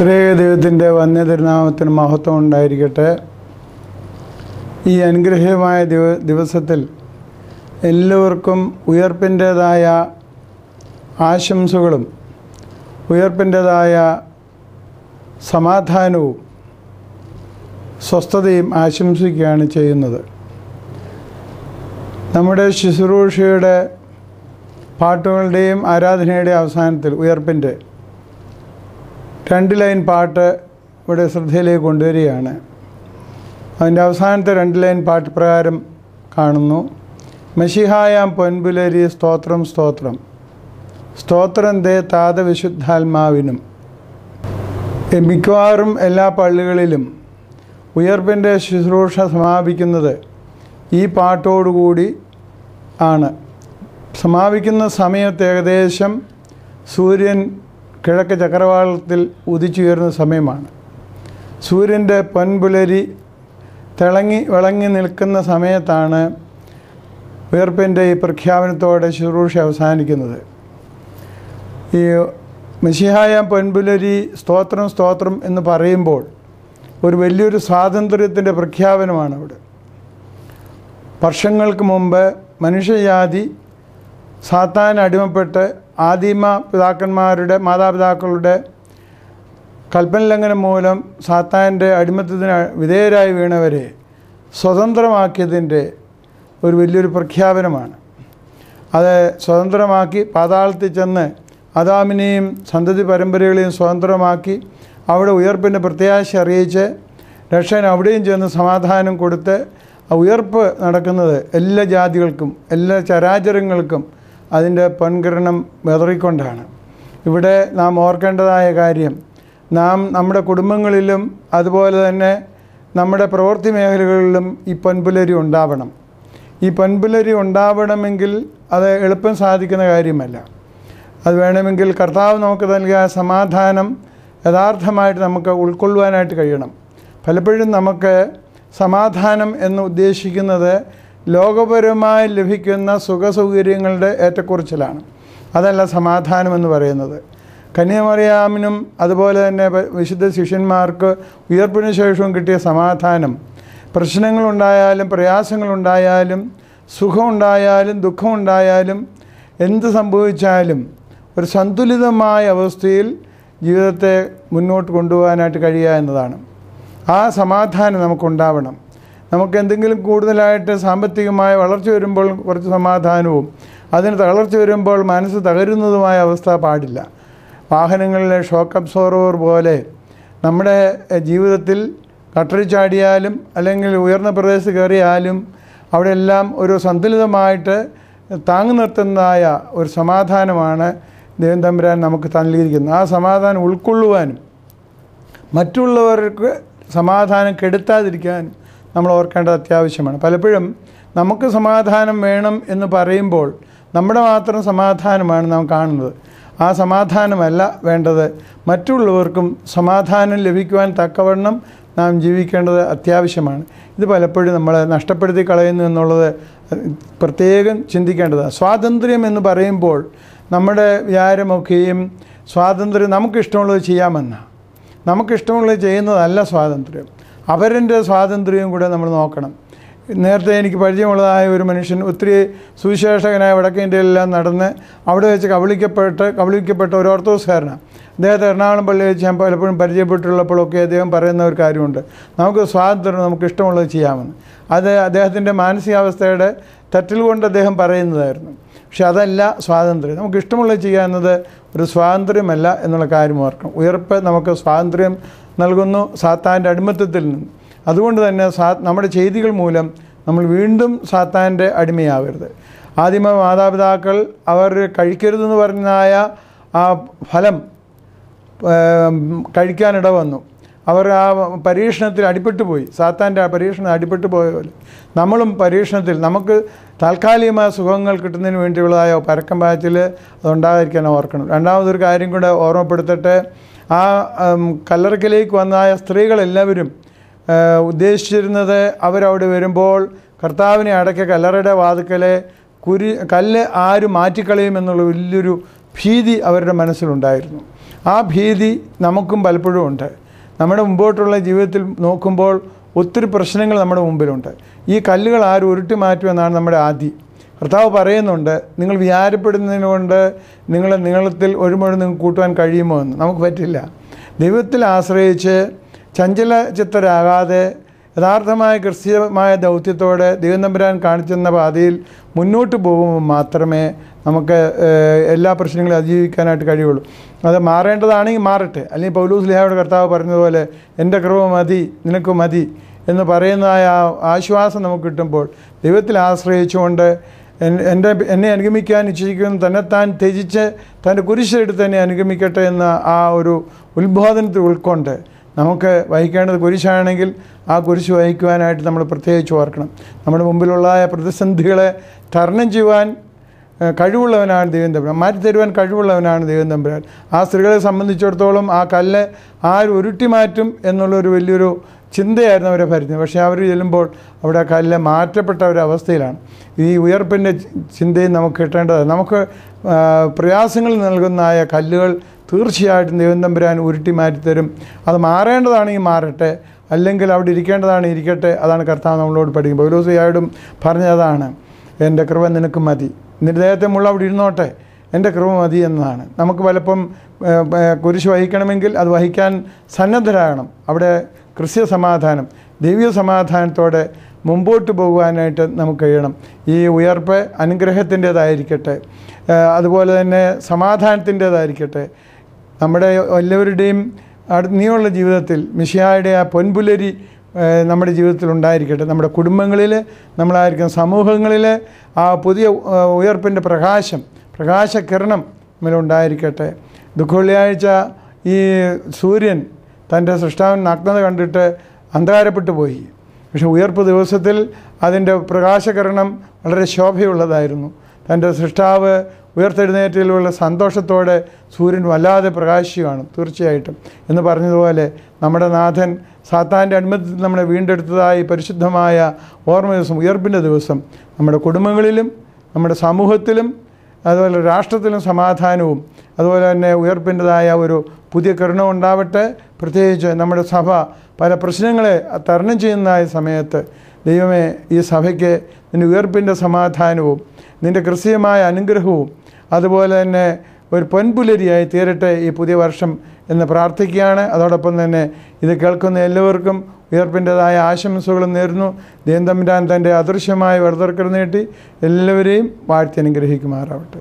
ത്രിയേക ദൈവത്തിൻ്റെ വന്യതിരുനാമത്തിന് മഹത്വം ഉണ്ടായിരിക്കട്ടെ. ഈ അനുഗ്രഹീയമായ ദിവസത്തിൽ എല്ലാവർക്കും ഉയർപ്പിൻ്റേതായ ആശംസകളും ഉയർപ്പിൻ്റേതായ സമാധാനവും സ്വസ്ഥതയും ആശംസിക്കുകയാണ് ചെയ്യുന്നത്. നമ്മുടെ ശുശ്രൂഷയുടെ പാട്ടുകളുടെയും ആരാധനയുടെയും അവസാനത്തിൽ ഉയർപ്പിൻ്റെ 2 ലൈൻ പാട്ട് ഇവിടെ ശ്രദ്ധയിലേക്ക് കൊണ്ടുവരികയാണ്. അതിൻ്റെ അവസാനത്തെ 2 ലൈൻ പാട്ട് പ്രകാരം കാണുന്നു: മശിഹായാം പൊൻപുലരി സ്തോത്രം സ്തോത്രം, സ്തോത്രം ദേ താത വിശുദ്ധാത്മാവിനും. മിക്കവാറും എല്ലാ പള്ളികളിലും ഉയർപ്പിൻ്റെ ശുശ്രൂഷ സമാപിക്കുന്നത് ഈ പാട്ടോടുകൂടി ആണ്. സമാപിക്കുന്ന സമയത്ത് ഏകദേശം സൂര്യൻ കിഴക്ക് ചക്രവാളത്തിൽ ഉദിച്ചുയരുന്ന സമയമാണ്. സൂര്യൻ്റെ പൊൻപുലരി വിളങ്ങി നിൽക്കുന്ന സമയത്താണ് ഉയർപ്പിൻ്റെ ഈ പ്രഖ്യാപനത്തോടെ ശുശ്രൂഷ അവസാനിക്കുന്നത്. ഈ മശിഹായാം പൊൻപുലരി സ്തോത്രം സ്തോത്രം എന്ന് പറയുമ്പോൾ ഒരു വലിയൊരു സ്വാതന്ത്ര്യത്തിൻ്റെ പ്രഖ്യാപനമാണ് അവിടെ. വർഷങ്ങൾക്ക് മുമ്പ് മനുഷ്യജാതി സാത്താൻ അടിമപ്പെട്ട് ആദിമ മാതാപിതാക്കളുടെ കൽപ്പന ലംഘനം മൂലം സാത്താൻ്റെ അടിമത്തത്തിന് വിധേയരായി വീണവരെ സ്വതന്ത്രമാക്കിയതിൻ്റെ ഒരു വലിയൊരു പ്രഖ്യാപനമാണ്. അത് സ്വതന്ത്രമാക്കി പാതാളത്തിൽ ചെന്ന് ആദാമിനെയും സന്തതി പരമ്പരകളെയും സ്വതന്ത്രമാക്കി അവിടെ ഉയർപ്പിൻ്റെ പ്രത്യാശ അറിയിച്ച് രക്ഷകൻ അവിടെയും ചെന്ന് സമാധാനം കൊടുത്ത് ആ ഉയർപ്പ് നടക്കുന്നത് എല്ലാ ജാതികൾക്കും എല്ലാ ചരാചരങ്ങൾക്കും അതിൻ്റെ പൊൻകിരണം വിതറിക്കൊണ്ടാണ്. ഇവിടെ നാം ഓർക്കേണ്ടതായ കാര്യം, നാം നമ്മുടെ കുടുംബങ്ങളിലും അതുപോലെ തന്നെ നമ്മുടെ പ്രവൃത്തി മേഖലകളിലും ഈ പൊൻപുലരി ഉണ്ടാവണം. ഈ പൊൻപുലരി ഉണ്ടാവണമെങ്കിൽ അത് എളുപ്പം സാധിക്കുന്ന കാര്യമല്ല. അത് വേണമെങ്കിൽ കർത്താവ് നമുക്ക് നൽകിയ സമാധാനം യഥാർത്ഥമായിട്ട് നമുക്ക് ഉൾക്കൊള്ളുവാനായിട്ട് കഴിയണം. പലപ്പോഴും നമുക്ക് സമാധാനം എന്ന് ഉദ്ദേശിക്കുന്നത് ലോകപരമായി ലഭിക്കുന്ന സുഖസൗകര്യങ്ങളുടെ ഏറ്റക്കുറച്ചിലാണ്. അതല്ല സമാധാനം എന്ന് പറയുന്നത്. കന്യാമറിയാമിനും അതുപോലെ തന്നെ വിശുദ്ധ ശിഷ്യന്മാർക്ക് ഉയർപ്പിന് ശേഷവും കിട്ടിയ സമാധാനം, പ്രശ്നങ്ങളുണ്ടായാലും പ്രയാസങ്ങളുണ്ടായാലും സുഖമുണ്ടായാലും ദുഃഖമുണ്ടായാലും എന്ത് സംഭവിച്ചാലും ഒരു സന്തുലിതമായ അവസ്ഥയിൽ ജീവിതത്തെ മുന്നോട്ട് കൊണ്ടുപോകാനായിട്ട് കഴിയുക എന്നതാണ്. ആ സമാധാനം നമുക്കുണ്ടാവണം. നമുക്ക് എന്തെങ്കിലും കൂടുതലായിട്ട് സാമ്പത്തികമായ വളർച്ച വരുമ്പോൾ കുറച്ച് സമാധാനവും അതിന് തളർച്ച വരുമ്പോൾ മനസ്സ് തകരുന്നതുമായ അവസ്ഥ പാടില്ല. വാഹനങ്ങളിലെ ഷോക്ക് അബ്സോർവർ പോലെ നമ്മുടെ ജീവിതത്തിൽ കട്ടറിച്ചാടിയാലും അല്ലെങ്കിൽ ഉയർന്ന പ്രദേശത്ത് കയറിയാലും അവിടെയെല്ലാം ഒരു സന്തുലിതമായിട്ട് താങ്ങി നിർത്തുന്നതായ ഒരു സമാധാനമാണ് ദൈവം തമ്പുരാൻ നമുക്ക് നൽകിയിരിക്കുന്നത്. ആ സമാധാനം ഉൾക്കൊള്ളുവാനും മറ്റുള്ളവർക്ക് സമാധാനം കെടുത്താതിരിക്കാനും നമ്മൾ ഓർക്കേണ്ടത് അത്യാവശ്യമാണ്. പലപ്പോഴും നമുക്ക് സമാധാനം വേണം എന്ന് പറയുമ്പോൾ നമ്മുടെ മാത്രം സമാധാനമാണ് നാം കാണുന്നത്. ആ സമാധാനമല്ല വേണ്ടത്. മറ്റുള്ളവർക്കും സമാധാനം ലഭിക്കുവാൻ തക്കവണ്ണം നാം ജീവിക്കേണ്ടത് അത്യാവശ്യമാണ്. ഇത് പലപ്പോഴും നമ്മൾ നഷ്ടപ്പെടുത്തി കളയുന്നു എന്നുള്ളത് പ്രത്യേകം ചിന്തിക്കേണ്ടതാണ്. സ്വാതന്ത്ര്യം എന്ന് പറയുമ്പോൾ നമ്മുടെ വിചാരമൊക്കെയും സ്വാതന്ത്ര്യം നമുക്കിഷ്ടമുള്ളത് ചെയ്യാമെന്നാണ്. നമുക്കിഷ്ടമുള്ളത് ചെയ്യുന്നതല്ല സ്വാതന്ത്ര്യം. അവരുടെ സ്വാതന്ത്ര്യവും കൂടെ നമ്മൾ നോക്കണം. നേരത്തെ എനിക്ക് പരിചയമുള്ളതായ ഒരു മനുഷ്യൻ ഒത്തിരി സുവിശേഷകനായ വടക്കേ ഇന്ത്യയിലെല്ലാം നടന്ന് അവിടെ വെച്ച് കബളിക്കപ്പെട്ട ഒരു ഓർത്തഡോക്സുകാരനാണ്. അദ്ദേഹത്തെ എറണാകുളം പള്ളിയിൽ വെച്ച് ഞാൻ പലപ്പോഴും പരിചയപ്പെട്ടുള്ളപ്പോഴൊക്കെ അദ്ദേഹം പറയുന്ന ഒരു കാര്യമുണ്ട്: നമുക്ക് സ്വാതന്ത്ര്യം നമുക്ക് ഇഷ്ടമുള്ളത് ചെയ്യാമെന്ന്. അത് അദ്ദേഹത്തിൻ്റെ മാനസികാവസ്ഥയുടെ തെറ്റിൽ കൊണ്ട് അദ്ദേഹം പറയുന്നതായിരുന്നു. പക്ഷെ അതല്ല സ്വാതന്ത്ര്യം. നമുക്ക് ഇഷ്ടമുള്ളത് ചെയ്യുക എന്നത് ഒരു സ്വാതന്ത്ര്യമല്ല എന്നുള്ള കാര്യം ഓർക്കണം. ഉയർപ്പ് നമുക്ക് സ്വാതന്ത്ര്യം നൽകുന്നു സാത്താൻ്റെ അടിമത്തത്തിൽ നിന്ന്. അതുകൊണ്ട് തന്നെ നമ്മുടെ ചെയ്തികൾ മൂലം നമ്മൾ വീണ്ടും സാത്താൻ്റെ അടിമയാവരുത്. ആദിമ മാതാപിതാക്കൾ അവർ കഴിക്കരുതെന്ന് പറഞ്ഞായ ആ ഫലം കഴിക്കാനിട വന്നു. അവർ ആ പരീക്ഷണത്തിൽ അടിപ്പെട്ടു പോയി. സാത്താൻ്റെ ആ പരീക്ഷണം അടിപ്പെട്ടു പോയ പോലെ നമ്മളും പരീക്ഷണത്തിൽ നമുക്ക് താൽക്കാലികമായ സുഖങ്ങൾ കിട്ടുന്നതിന് വേണ്ടിയുള്ളതായ പരക്കം പാച്ചിൽ അതുണ്ടാകാതിരിക്കാൻ ഓർക്കണം. രണ്ടാമതൊരു കാര്യം കൂടെ ഓർമ്മപ്പെടുത്തട്ടെ. ആ കല്ലറയ്ക്കലേക്ക് വന്നതായ സ്ത്രീകളെല്ലാവരും ഉദ്ദേശിച്ചിരുന്നത് അവരവിടെ വരുമ്പോൾ കർത്താവിനെ അടയ്ക്ക കല്ലറയുടെ വാതുക്കലെ കല്ല് ആര് മാറ്റിക്കളയുമെന്നുള്ള വലിയൊരു ഭീതി അവരുടെ മനസ്സിലുണ്ടായിരുന്നു. ആ ഭീതി നമുക്കും പലപ്പോഴും ഉണ്ട്. നമ്മുടെ മുമ്പോട്ടുള്ള ജീവിതത്തിൽ നോക്കുമ്പോൾ ഒത്തിരി പ്രശ്നങ്ങൾ നമ്മുടെ മുമ്പിലുണ്ട്. ഈ കല്ലുകൾ ആരും ഉരുട്ടി മാറ്റുമെന്നാണ് നമ്മുടെ ആദി. കർത്താവ് പറയുന്നുണ്ട്, നിങ്ങൾ വിചാരപ്പെടുന്നതിന് കൊണ്ട് നിങ്ങളെ നീളത്തിൽ ഒരു മുഴം നിങ്ങൾക്ക് കൂട്ടുവാൻ കഴിയുമോ എന്ന്. നമുക്ക് പറ്റില്ല. ദൈവത്തിൽ ആശ്രയിച്ച് ചഞ്ചല ചിത്തരാകാതെ യഥാർത്ഥമായ ക്രിസ്തീയമായ ദൗത്യത്തോടെ ദൈവം തമ്പുരാൻ കാണിച്ചെന്ന പാതയിൽ മുന്നോട്ട് പോകുമ്പോൾ മാത്രമേ നമുക്ക് എല്ലാ പ്രശ്നങ്ങളും അതിജീവിക്കാനായിട്ട് കഴിയുള്ളൂ. അത് മാറേണ്ടതാണെങ്കിൽ മാറട്ടെ. അല്ലെങ്കിൽ പൗലോസ് സ്ലീഹായുടെ കർത്താവ് പറഞ്ഞതുപോലെ എൻ്റെ കൃപ മതി, നിനക്ക് മതി എന്ന് പറയുന്നതായ ആശ്വാസം നമുക്ക് കിട്ടുമ്പോൾ ദൈവത്തിൽ ആശ്രയിച്ചുകൊണ്ട് എന്നെ അനുഗമിക്കാൻ ഇച്ഛിക്കുന്ന തന്നെത്താൻ ത്യജിച്ച് തൻ്റെ കുരിശെടുത്ത് എന്നെ അനുഗമിക്കട്ടെ എന്ന ആ ഒരു ഉത്ബോധനത്തിൽ ഉൾക്കൊണ്ട് നമുക്ക് വഹിക്കേണ്ടത് കുരിശാണെങ്കിൽ ആ കുരിശ് വഹിക്കുവാനായിട്ട് നമ്മൾ പ്രത്യേകിച്ച് ഓർക്കണം. നമ്മുടെ മുമ്പിലുള്ള പ്രതിസന്ധികളെ തരണം ചെയ്യുവാൻ കഴിവുള്ളവനാണ് ദൈവം തമ്പുരാൻ, മാറ്റിത്തരുവാൻ കഴിവുള്ളവനാണ് ദൈവം തമ്പുരാൻ. ആ സ്ത്രീകളെ സംബന്ധിച്ചിടത്തോളം ആ കല്ല് ആര് ഉരുട്ടി മാറ്റും എന്നുള്ളൊരു വലിയൊരു ചിന്തയായിരുന്നു അവരെ ഭരിച്ചത്. പക്ഷേ അവർ ചെല്ലുമ്പോൾ അവിടെ ആ കല്ല് മാറ്റപ്പെട്ട ഒരവസ്ഥയിലാണ്. ഈ ഉയർപ്പിൻ്റെ ചിന്തയും നമുക്ക് കിട്ടേണ്ടത്. നമുക്ക് പ്രയാസങ്ങൾ നൽകുന്നതായ കല്ലുകൾ തീർച്ചയായിട്ടും ദൈവം തമ്പുരാൻ ഉരുട്ടി മാറ്റിത്തരും. അത് മാറേണ്ടതാണെങ്കിൽ മാറട്ടെ, അല്ലെങ്കിൽ അവിടെ ഇരിക്കേണ്ടതാണ് ഇരിക്കട്ടെ. അതാണ് കർത്താവ് നമ്മളോട് പഠിക്കും. പൗലോസ്ലീഹായോടും പറഞ്ഞതാണ്, എൻ്റെ കൃപ നിനക്ക് മതി, നിന്റെ ദേഹത്തെ മുള്ള അവിടെ ഇരുന്നോട്ടെ, എൻ്റെ കൃപ മതി എന്നതാണ്. നമുക്ക് പലപ്പം കുരിശ് വഹിക്കണമെങ്കിൽ അത് വഹിക്കാൻ സന്നദ്ധരാകണം. അവിടെ ക്രിസ്തീയ സമാധാനം, ദൈവിക സമാധാനത്തോടെ മുമ്പോട്ട് പോകുവാനായിട്ട് നമുക്ക് കഴിയണം. ഈ ഉയർപ്പ് അനുഗ്രഹത്തിൻ്റേതായിരിക്കട്ടെ, അതുപോലെ തന്നെ സമാധാനത്തിൻ്റേതായിരിക്കട്ടെ. നമ്മുടെ എല്ലാവരുടെയും നീയുള്ള ജീവിതത്തിൽ മിശിഹായുടെ ആ പൊൻപുലരി നമ്മുടെ ജീവിതത്തിൽ ഉണ്ടായിരിക്കട്ടെ. നമ്മുടെ കുടുംബങ്ങളിൽ, നമ്മളായിരിക്കുന്ന സമൂഹങ്ങളിൽ ആ പുതിയ ഉയർപ്പിൻ്റെ പ്രകാശകിരണം നമ്മളുണ്ടായിരിക്കട്ടെ. ദുഃഖവെള്ളിയാഴ്ച ഈ സൂര്യൻ തൻ്റെ സൃഷ്ടാവൻ നഗ്നത കണ്ടിട്ട് അന്ധകാരപ്പെട്ടു പോയി. പക്ഷെ ഉയർപ്പ് ദിവസത്തിൽ അതിൻ്റെ പ്രകാശകിരണം വളരെ ശോഭയുള്ളതായിരുന്നു. തൻ്റെ സൃഷ്ടാവ് ഉയർത്തെഴുന്നേറ്റത്തിലുള്ള സന്തോഷത്തോടെ സൂര്യൻ വല്ലാതെ പ്രകാശിക്കുകയാണ് തീർച്ചയായിട്ടും. എന്ന് പറഞ്ഞതുപോലെ നമ്മുടെ നാഥൻ സാത്താൻ്റെ അനുമതി നമ്മളെ വീണ്ടെടുത്തതായി പരിശുദ്ധമായ ഓർമ്മ ദിവസം, ഉയർപ്പിൻ്റെ ദിവസം നമ്മുടെ കുടുംബങ്ങളിലും നമ്മുടെ സമൂഹത്തിലും അതുപോലെ രാഷ്ട്രത്തിലും സമാധാനവും അതുപോലെ തന്നെ ഉയർപ്പിൻ്റെതായ ഒരു പുതിയ കിരണം ഉണ്ടാവട്ടെ. പ്രത്യേകിച്ച് നമ്മുടെ സഭ പല പ്രശ്നങ്ങളെ തരണം ചെയ്യുന്നതായ സമയത്ത് ദൈവമേ, ഈ സഭയ്ക്ക് നിൻ്റെ ഉയർപ്പിൻ്റെ സമാധാനവും നിൻ്റെ ക്രിസ്തീയമായ അനുഗ്രഹവും അതുപോലെ തന്നെ ഒരു പൊൻപുലരിയായി തീരട്ടെ ഈ പുതിയ വർഷം എന്ന് പ്രാർത്ഥിക്കുകയാണ്. അതോടൊപ്പം തന്നെ ഇത് കേൾക്കുന്ന എല്ലാവർക്കും ഉയർപ്പിൻ്റെതായ ആശംസകളും നേരുന്നു. ദൈവം തമ്പുരാൻ തൻ്റെ അദൃശ്യമായ വരദർക്കർ നീട്ടി എല്ലാവരെയും വാഴ്ത്തി അനുഗ്രഹിക്കുമാറാവട്ടെ.